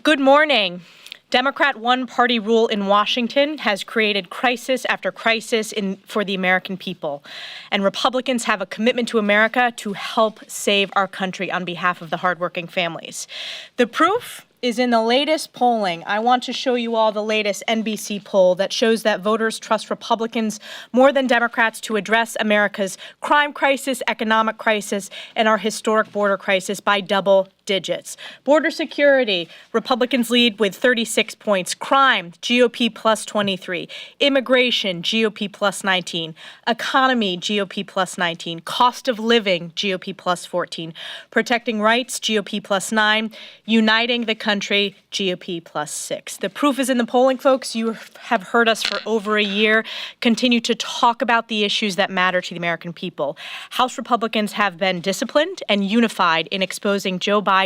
Good morning. Democrat one-party rule in Washington has created crisis after crisis for the American people. And Republicans have a commitment to America to help save our country on behalf of the hardworking families. The proof is in the latest polling. I want to show you all the latest NBC poll that shows that voters trust Republicans more than Democrats to address America's crime crisis, economic crisis, and our historic border crisis by double digits. Border security, Republicans lead with 36 points. Crime, GOP plus 23. Immigration, GOP plus 19. Economy, GOP plus 19. Cost of living, GOP plus 14. Protecting rights, GOP plus 9. Uniting the country, GOP plus 6. The proof is in the polling, folks. You have heard us for over a year continue to talk about the issues that matter to the American people. House Republicans have been disciplined and unified in exposing Joe Biden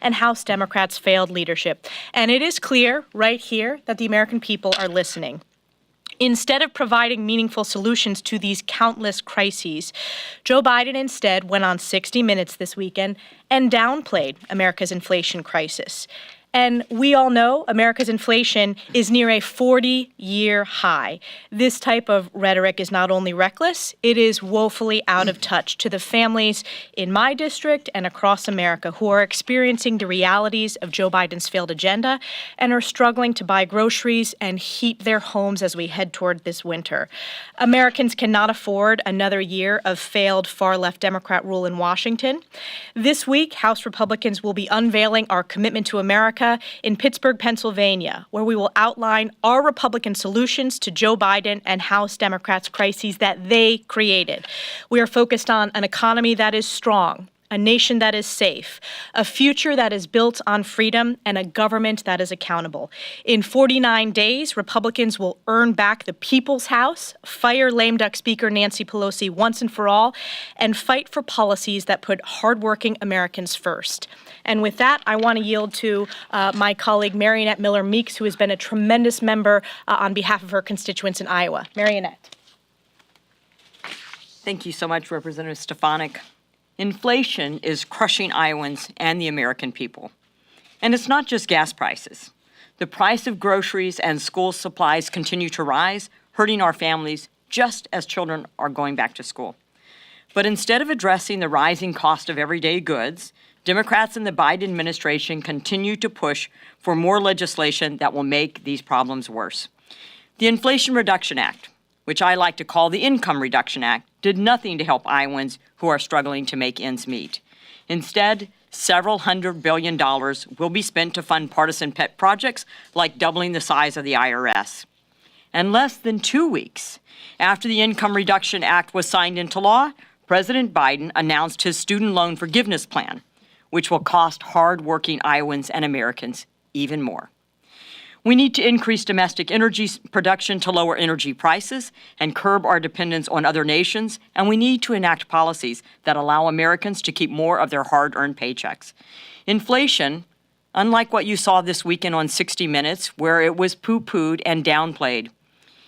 and House Democrats' failed leadership. And it is clear right here that the American people are listening. Instead of providing meaningful solutions to these countless crises, Joe Biden instead went on 60 Minutes this weekend and downplayed America's inflation crisis. And we all know America's inflation is near a 40-year high. This type of rhetoric is not only reckless, it is woefully out of touch to the families in my district and across America who are experiencing the realities of Joe Biden's failed agenda and are struggling to buy groceries and heat their homes as we head toward this winter. Americans cannot afford another year of failed far-left Democrat rule in Washington. This week, House Republicans will be unveiling our commitment to America in Pittsburgh, Pennsylvania, where we will outline our Republican solutions to Joe Biden and House Democrats' crises that they created. We are focused on an economy that is strong, a nation that is safe, a future that is built on freedom, and a government that is accountable. In 49 days, Republicans will earn back the People's House, fire lame duck Speaker Nancy Pelosi once and for all, and fight for policies that put hardworking Americans first. And with that, I want to yield to my colleague, Mariannette Miller-Meeks, who has been a tremendous member on behalf of her constituents in Iowa. Mariannette. Thank you so much, Representative Stefanik. Inflation is crushing Iowans and the American people. And it's not just gas prices. The price of groceries and school supplies continue to rise, hurting our families just as children are going back to school. But instead of addressing the rising cost of everyday goods, Democrats and the Biden administration continue to push for more legislation that will make these problems worse. The Inflation Reduction Act, which I like to call the Income Reduction Act, did nothing to help Iowans who are struggling to make ends meet. Instead, several $100 billion will be spent to fund partisan pet projects like doubling the size of the IRS. And less than 2 weeks after the Income Reduction Act was signed into law, President Biden announced his student loan forgiveness plan, which will cost hard-working Iowans and Americans even more. We need to increase domestic energy production to lower energy prices and curb our dependence on other nations, and we need to enact policies that allow Americans to keep more of their hard-earned paychecks. Inflation, unlike what you saw this weekend on 60 Minutes, where it was poo-pooed and downplayed,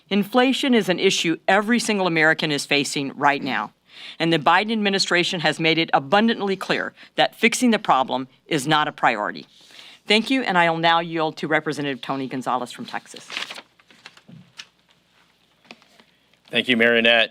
inflation is an issue every single American is facing right now. And the Biden administration has made it abundantly clear that fixing the problem is not a priority. Thank you, and I will now yield to Representative Tony Gonzalez from Texas. Thank you, Mariannette.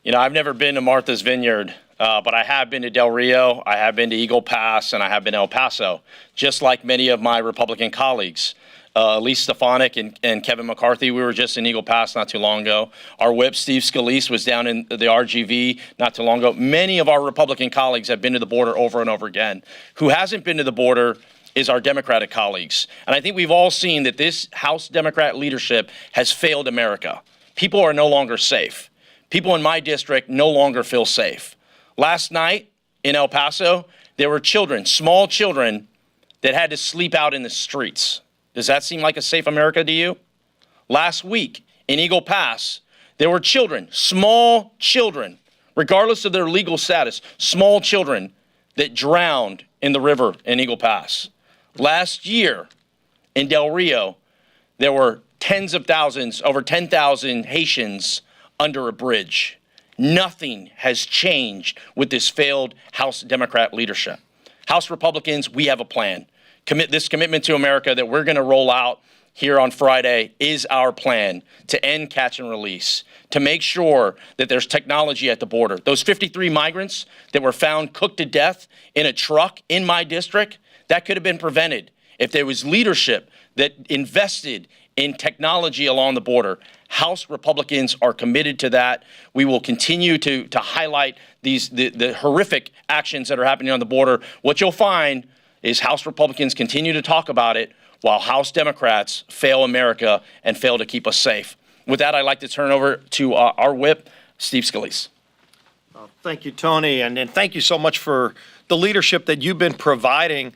You know, I've never been to Martha's Vineyard, but I have been to Del Rio, I have been to Eagle Pass, and I have been to El Paso, just like many of my Republican colleagues. Elise Stefanik and Kevin McCarthy, we were just in Eagle Pass not too long ago. Our whip, Steve Scalise, was down in the RGV not too long ago. Many of our Republican colleagues have been to the border over and over again. Who hasn't been to the border is our Democratic colleagues. And I think we've all seen that this House Democrat leadership has failed America. People are no longer safe. People in my district no longer feel safe. Last night in El Paso, there were children, small children, that had to sleep out in the streets. Does that seem like a safe America to you? Last week in Eagle Pass, there were children, small children, regardless of their legal status, small children that drowned in the river in Eagle Pass. Last year in Del Rio, there were tens of thousands, over 10,000 Haitians under a bridge. Nothing has changed with this failed House Democrat leadership. House Republicans, we have a plan. This commitment to America that we're going to roll out here on Friday is our plan to end catch and release, to make sure that there's technology at the border. Those 53 migrants that were found cooked to death in a truck in my district, that could have been prevented if there was leadership that invested in technology along the border. House Republicans are committed to that. We will continue to highlight the horrific actions that are happening on the border. What you'll find is House Republicans continue to talk about it while House Democrats fail America and fail to keep us safe. With that, I'd like to turn over to our whip, Steve Scalise. Thank you, Tony, and thank you so much for the leadership that you've been providing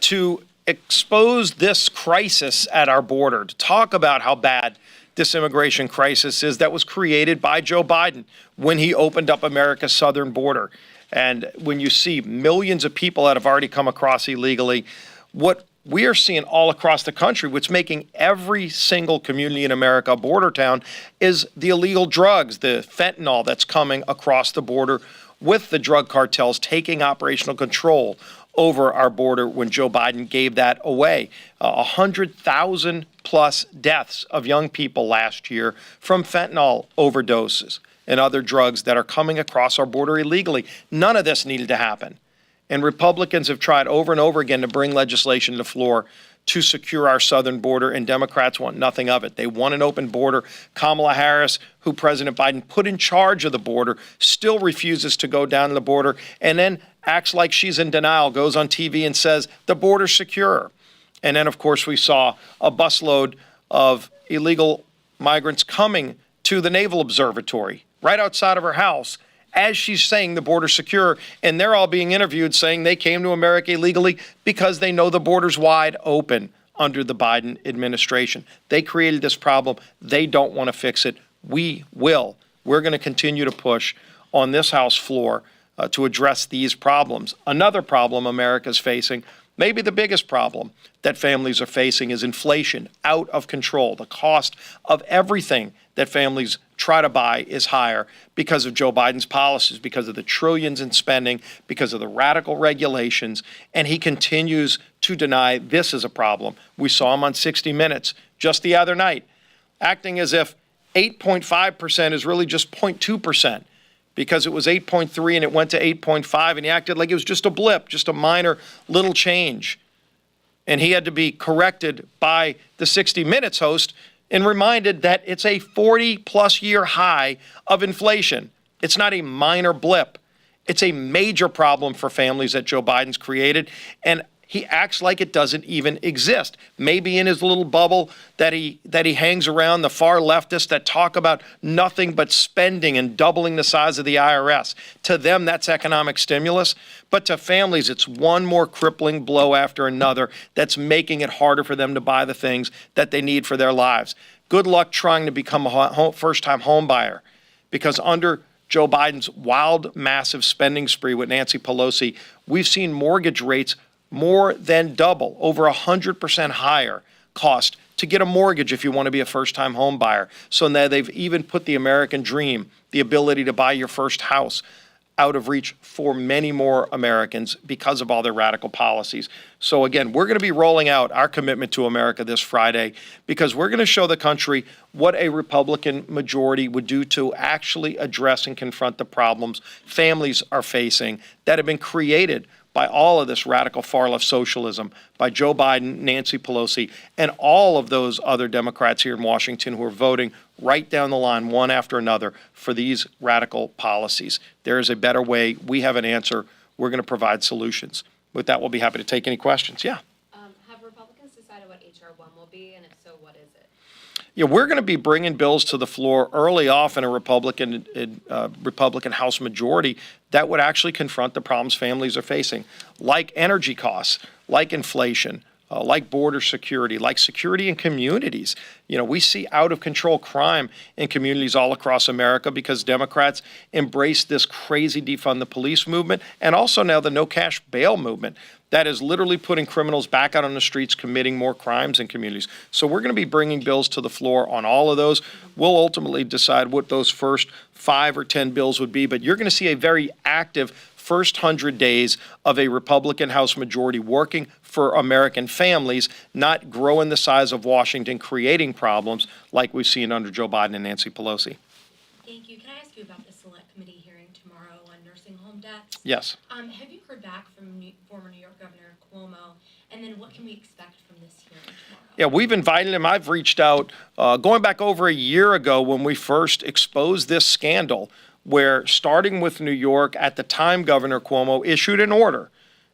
to expose this crisis at our border, to talk about how bad this immigration crisis is that was created by Joe Biden when he opened up America's southern border. And when you see millions of people that have already come across illegally, what we are seeing all across the country, what's making every single community in America a border town, is the illegal drugs, the fentanyl that's coming across the border with the drug cartels taking operational control over our border when Joe Biden gave that away. 100,000 plus deaths of young people last year from fentanyl overdoses and other drugs that are coming across our border illegally. None of this needed to happen. And Republicans have tried over and over again to bring legislation to the floor to secure our southern border, and Democrats want nothing of it. They want an open border. Kamala Harris, who President Biden put in charge of the border, still refuses to go down to the border and then acts like she's in denial, goes on TV and says the border's secure. And then, of course, we saw a busload of illegal migrants coming to the Naval Observatory right outside of her house as she's saying the border's secure, and they're all being interviewed saying they came to America illegally because they know the border's wide open under the Biden administration. They created this problem. They don't want to fix it. We will. We're going to continue to push on this House floor to address these problems. Another problem America's facing, maybe the biggest problem that families are facing, is inflation out of control. The cost of everything that families try to buy is higher because of Joe Biden's policies, because of the trillions in spending, because of the radical regulations, and he continues to deny this is a problem. We saw him on 60 Minutes just the other night, acting as if 8.5% is really just 0.2%, because it was 8.3 and it went to 8.5, and he acted like it was just a blip, just a minor little change. And he had to be corrected by the 60 Minutes host and reminded that it's a 40-plus year high of inflation. It's not a minor blip. It's a major problem for families that Joe Biden's created, and he acts like it doesn't even exist. Maybe in his little bubble that he hangs around, the far leftists that talk about nothing but spending and doubling the size of the IRS. To them, that's economic stimulus. But to families, it's one more crippling blow after another that's making it harder for them to buy the things that they need for their lives. Good luck trying to become a first-time home buyer, because under Joe Biden's wild, massive spending spree with Nancy Pelosi, we've seen mortgage rates more than double, over 100% higher cost to get a mortgage if you want to be a first-time home buyer. So now they've even put the American dream, the ability to buy your first house, out of reach for many more Americans because of all their radical policies. So again, we're going to be rolling out our commitment to America this Friday, because we're going to show the country what a Republican majority would do to actually address and confront the problems families are facing that have been created by all of this radical far-left socialism, by Joe Biden, Nancy Pelosi, and all of those other Democrats here in Washington who are voting right down the line, one after another, for these radical policies. There is a better way. We have an answer. We're going to provide solutions. With that, we'll be happy to take any questions. Yeah. Have Republicans decided what H.R. 1 will be, and if so, what is it? Yeah, we're going to be bringing bills to the floor early off in a Republican House majority that would actually confront the problems families are facing, like energy costs, like inflation, like border security, like security in communities. You know, we see out of control crime in communities all across America because Democrats embrace this crazy defund the police movement, and also now the no cash bail movement that is literally putting criminals back out on the streets committing more crimes in communities. So we're going to be bringing bills to the floor on all of those. We'll ultimately decide what those first 5 or 10 bills would be, but you're going to see a very active first 100 days of a Republican House majority working for American families, not growing the size of Washington, creating problems like we've seen under Joe Biden and Nancy Pelosi. Thank you. Can I ask you about the select committee hearing tomorrow on nursing home deaths? Yes. Have you heard back from former New York Governor Cuomo? And then what can we expect from this hearing tomorrow? Yeah, we've invited him. I've reached out going back over a year ago when we first exposed this scandal, where starting with New York, at the time, Governor Cuomo issued an order.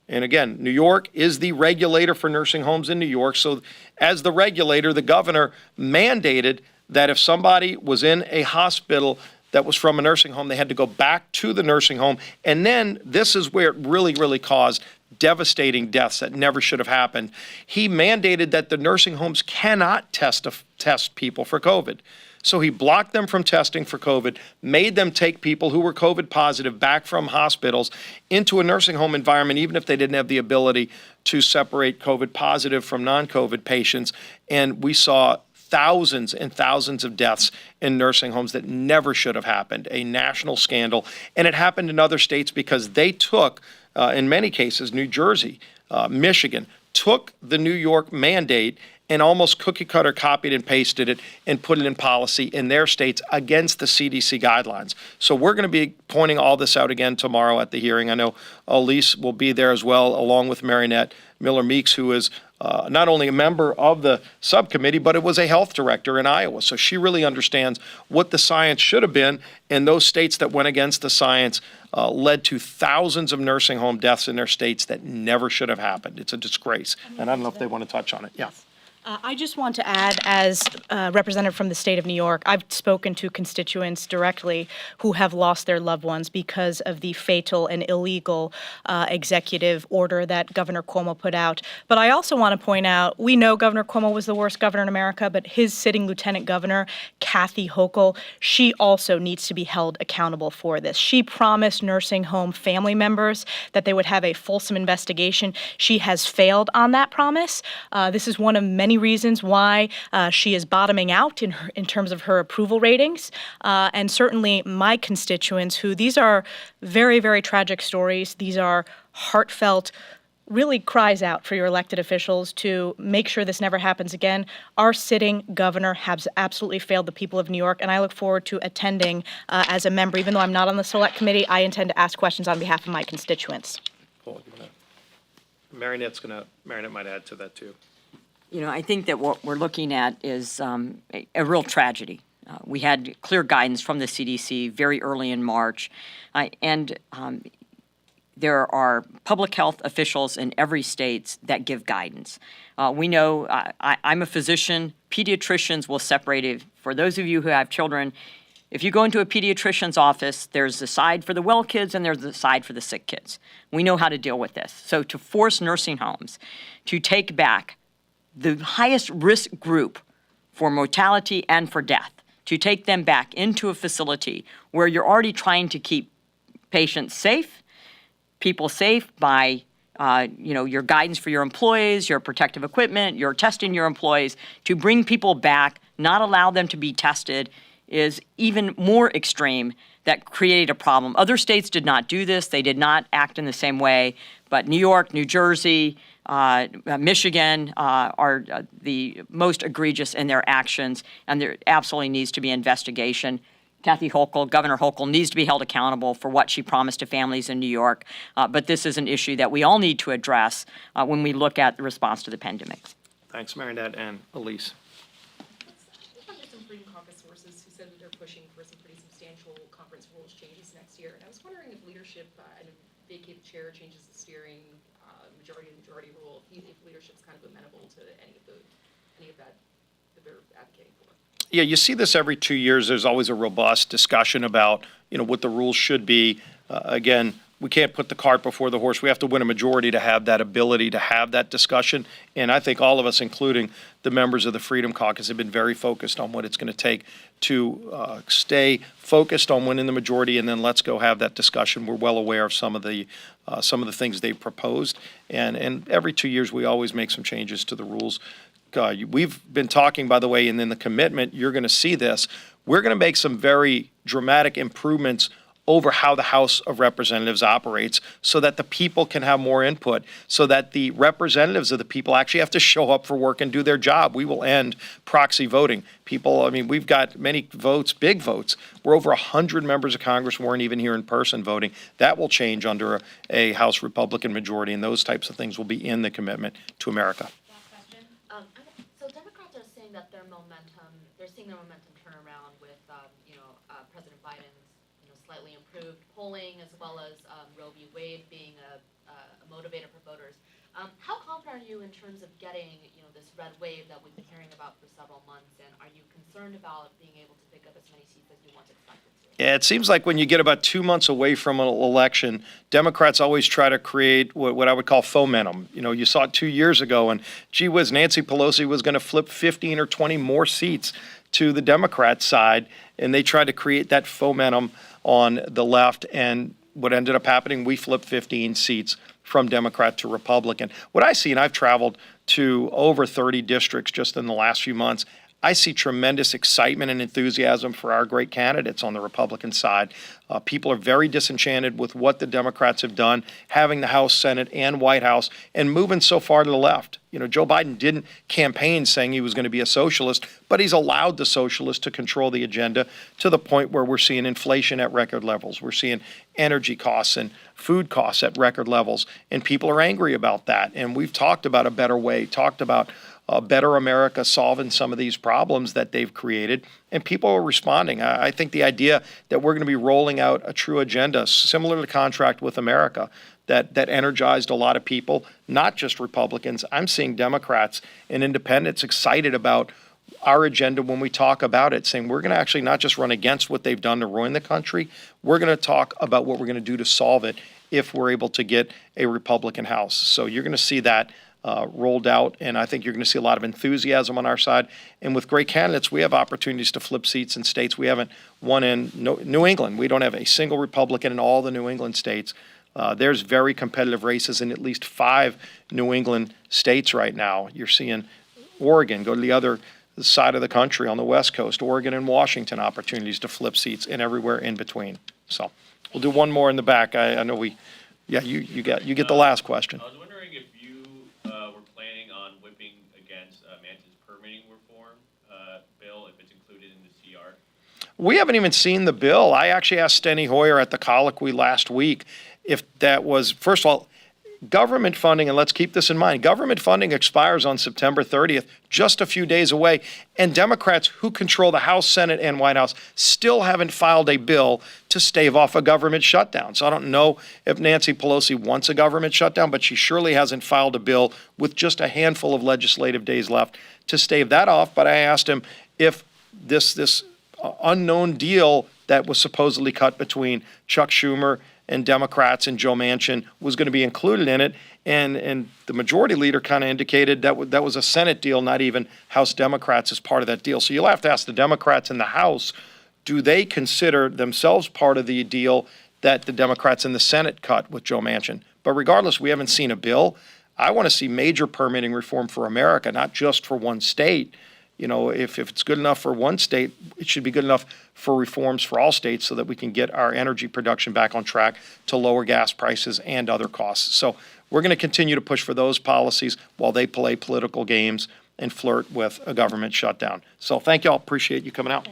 And again, New York is the regulator for nursing homes in New York. So as the regulator, the governor mandated that if somebody was in a hospital that was from a nursing home, they had to go back to the nursing home. And then this is where it really caused devastating deaths that never should have happened. He mandated that the nursing homes cannot test people for COVID. So he blocked them from testing for COVID, made them take people who were COVID positive back from hospitals into a nursing home environment, even if they didn't have the ability to separate COVID positive from non-COVID patients. And we saw thousands and thousands of deaths in nursing homes that never should have happened, a national scandal. And it happened in other states because they took, in many cases, New Jersey, Michigan, took the New York mandate and almost cookie cutter copied and pasted it and put it in policy in their states against the CDC guidelines. So we're going to be pointing all this out again tomorrow at the hearing. I know Elise will be there as well, along with Marinette Miller-Meeks, who is not only a member of the subcommittee, but it was a health director in Iowa. So she really understands what the science should have been, and those states that went against the science led to thousands of nursing home deaths in their states that never should have happened. It's a disgrace. And I don't know if they want to touch on it. Yeah. I just want to add, as representative from the state of New York, I've spoken to constituents directly who have lost their loved ones because of the fatal and illegal executive order that Governor Cuomo put out. But I also want to point out, we know Governor Cuomo was the worst governor in America, but his sitting lieutenant governor, Kathy Hochul, she also needs to be held accountable for this. She promised nursing home family members that they would have a fulsome investigation. She has failed on that promise. This is one of many reasons why she is bottoming out in terms of her approval ratings. And certainly my constituents, who these are very tragic stories, these are heartfelt, really cries out for your elected officials to make sure this never happens again. Our sitting governor has absolutely failed the people of New York, and I look forward to attending as a member. Even though I'm not on the select committee, I intend to ask questions on behalf of my constituents. Marinette might add to that too. You know, I think that what we're looking at is a real tragedy. We had clear guidance from the CDC very early in March, and there are public health officials in every state that give guidance. We know, I'm a physician, pediatricians will separate it. For those of you who have children, if you go into a pediatrician's office, there's the side for the well kids and there's the side for the sick kids. We know how to deal with this. So to force nursing homes to take back the highest risk group for mortality and for death, to take them back into a facility where you're already trying to keep patients safe, people safe by your guidance for your employees, your protective equipment, your testing your employees, to bring people back, not allow them to be tested, is even more extreme. That created a problem. Other states did not do this. They did not act in the same way. But New York, New Jersey, Michigan are the most egregious in their actions, and there absolutely needs to be investigation. Kathy Hochul, Governor Hochul, needs to be held accountable for what she promised to families in New York. But this is an issue that we all need to address when we look at the response to the pandemic. Thanks, Marinette and Elise. We've talked to some Freedom Caucus sources who said that they're pushing for some pretty substantial conference rules changes next year. And I was wondering if leadership, and a vacated chair changes the steering, majority rule, if leadership's kind of amenable to any of that they're advocating for. Yeah, you see this every 2 years. There's always a robust discussion about, what the rules should be. Again, we can't put the cart before the horse. We have to win a majority to have that ability to have that discussion. And I think all of us, including the members of the Freedom Caucus, have been very focused on what it's going to take to stay focused on winning the majority, and then let's go have that discussion. We're well aware of some of the things they've proposed. And every 2 years, we always make some changes to the rules. We've been talking, by the way, and in the commitment, you're going to see this. We're going to make some very dramatic improvements over how the House of Representatives operates so that the people can have more input, so that the representatives of the people actually have to show up for work and do their job. We will end proxy voting. People, I mean, we've got many votes, big votes. We're over 100 members of Congress weren't even here in person voting. That will change under a House Republican majority, and those types of things will be in the commitment to America. Last question. So Democrats are saying that they're seeing their momentum turn around with, President Biden's, slightly improved polling, as well as Roe v. Wade being a motivator for voters. How confident are you in terms of getting, this red wave that we've been hearing about for several months, and are you concerned about being able to pick up as many seats as you once expected to? Yeah, it seems like when you get about 2 months away from an election, Democrats always try to create what I would call fomentum. You saw it 2 years ago, and gee whiz, Nancy Pelosi was going to flip 15 or 20 more seats to the Democrat side, and they tried to create that fomentum on the left, and what ended up happening, we flipped 15 seats from Democrat to Republican. What I see, and I've traveled to over 30 districts just in the last few months, I see tremendous excitement and enthusiasm for our great candidates on the Republican side. People are very disenchanted with what the Democrats have done, having the House, Senate, and White House, and moving so far to the left. Joe Biden didn't campaign saying he was going to be a socialist, but he's allowed the socialists to control the agenda to the point where we're seeing inflation at record levels. We're seeing energy costs and food costs at record levels, and people are angry about that. And we've talked about a better way, talked about a better America solving some of these problems that they've created, and people are responding. I think the idea that we're going to be rolling out a true agenda similar to Contract with America that energized a lot of people, not just Republicans. I'm seeing Democrats and independents excited about our agenda when we talk about it, saying we're going to actually not just run against what they've done to ruin the country, we're going to talk about what we're going to do to solve it if we're able to get a Republican House. So you're going to see that rolled out, and I think you're going to see a lot of enthusiasm on our side. And with great candidates, we have opportunities to flip seats in states we haven't won in. New England, we don't have a single Republican in all the New England states. There's very competitive races in at least 5 New England states right now. You're seeing Oregon go to the other side of the country on the West Coast, Oregon and Washington, opportunities to flip seats, and everywhere in between. So we'll do one more in the back. I know you get the last question. I was wondering if you were planning on whipping against Manchin's permitting reform bill, if it's included in the CR. We haven't even seen the bill. I actually asked Steny Hoyer at the colloquy last week if that was, first of all, government funding, and let's keep this in mind, government funding expires on September 30th, just a few days away, and Democrats who control the House, Senate, and White House still haven't filed a bill to stave off a government shutdown. So I don't know if Nancy Pelosi wants a government shutdown, but she surely hasn't filed a bill with just a handful of legislative days left to stave that off. But I asked him if this unknown deal that was supposedly cut between Chuck Schumer and Democrats and Joe Manchin was going to be included in it. And the majority leader kind of indicated that that was a Senate deal, not even House Democrats as part of that deal. So you'll have to ask the Democrats in the House, do they consider themselves part of the deal that the Democrats in the Senate cut with Joe Manchin? But regardless, we haven't seen a bill. I want to see major permitting reform for America, not just for one state. If it's good enough for one state, it should be good enough for reforms for all states so that we can get our energy production back on track to lower gas prices and other costs. So we're going to continue to push for those policies while they play political games and flirt with a government shutdown. So thank you all. Appreciate you coming out.